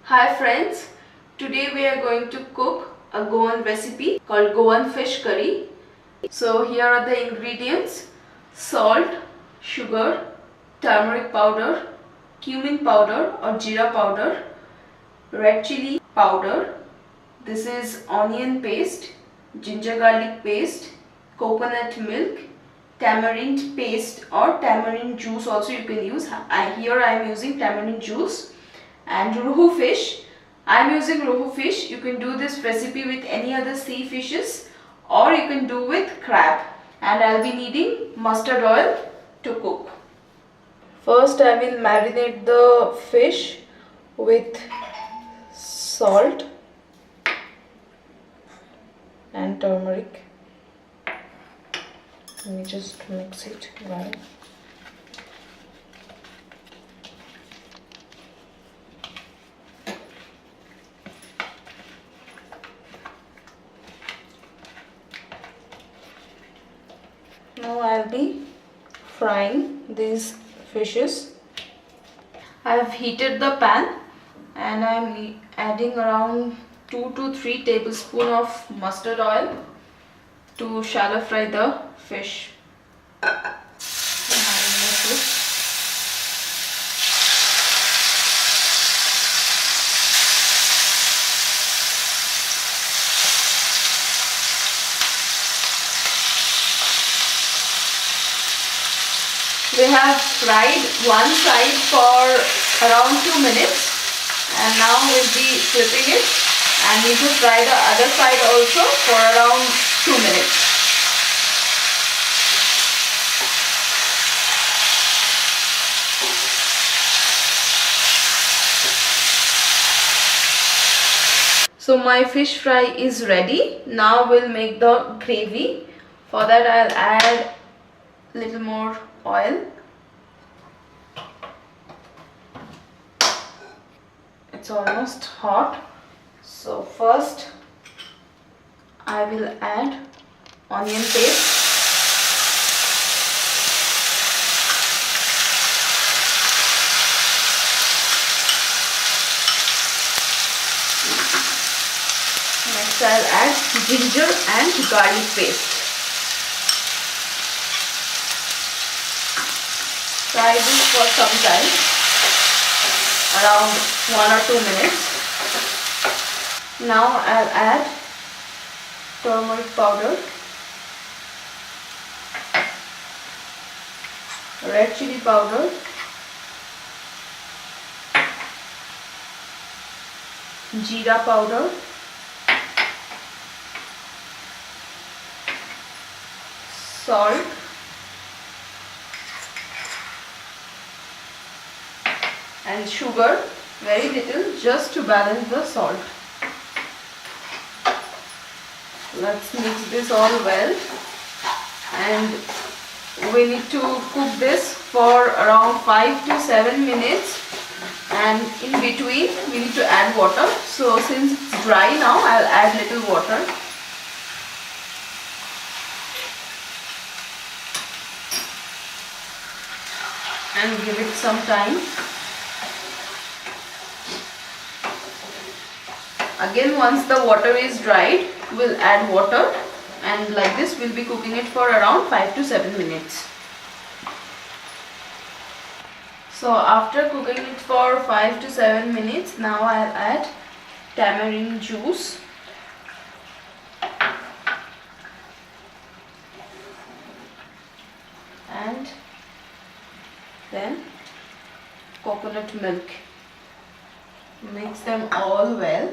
Hi friends, today we are going to cook a Goan recipe called Goan Fish curry. So here are the ingredients: salt, sugar, turmeric powder, cumin powder or jeera powder, red chili powder, this is onion paste, ginger garlic paste, coconut milk, tamarind paste or tamarind juice also you can use. Here I am using tamarind juice. And rohu fish. I am using rohu fish. You can do this recipe with any other sea fishes or you can do with crab. And I will be needing mustard oil to cook. First I will marinate the fish with salt and turmeric. Let me just mix it well. Now I'll be frying these fishes. I have heated the pan and I'm adding around 2 to 3 tablespoons of mustard oil to shallow fry the fish. We have fried one side for around 2 minutes and now we'll be flipping it and need to fry the other side also for around 2 minutes. So my fish fry is ready. Now we'll make the gravy. For that I'll add little more oil. It's almost hot. So first I will add onion paste. Next I'll add ginger and garlic paste. Fry this for some time, around 1 or 2 minutes. Now I'll add turmeric powder, red chili powder, jeera powder, salt, and sugar, very little, just to balance the salt. Let's mix this all well and we need to cook this for around 5 to 7 minutes and in between we need to add water. So since it's dry now, I'll add little water. And give it some time. Again, once the water is dried, we'll add water and like this we'll be cooking it for around 5 to 7 minutes. So after cooking it for 5 to 7 minutes, now I'll add tamarind juice. And then coconut milk. Mix them all well.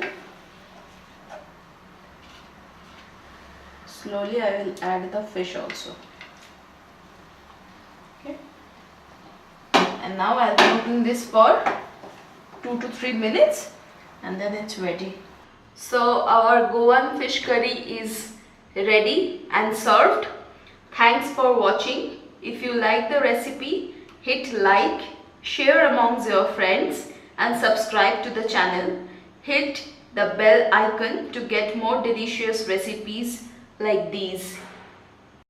Slowly I will add the fish also. Okay. And now I'll be cooking this for 2 to 3 minutes and then it's ready. So our Goan fish curry is ready and served. Thanks for watching. If you like the recipe, hit like, share amongst your friends and subscribe to the channel. Hit the bell icon to get more delicious recipes like these.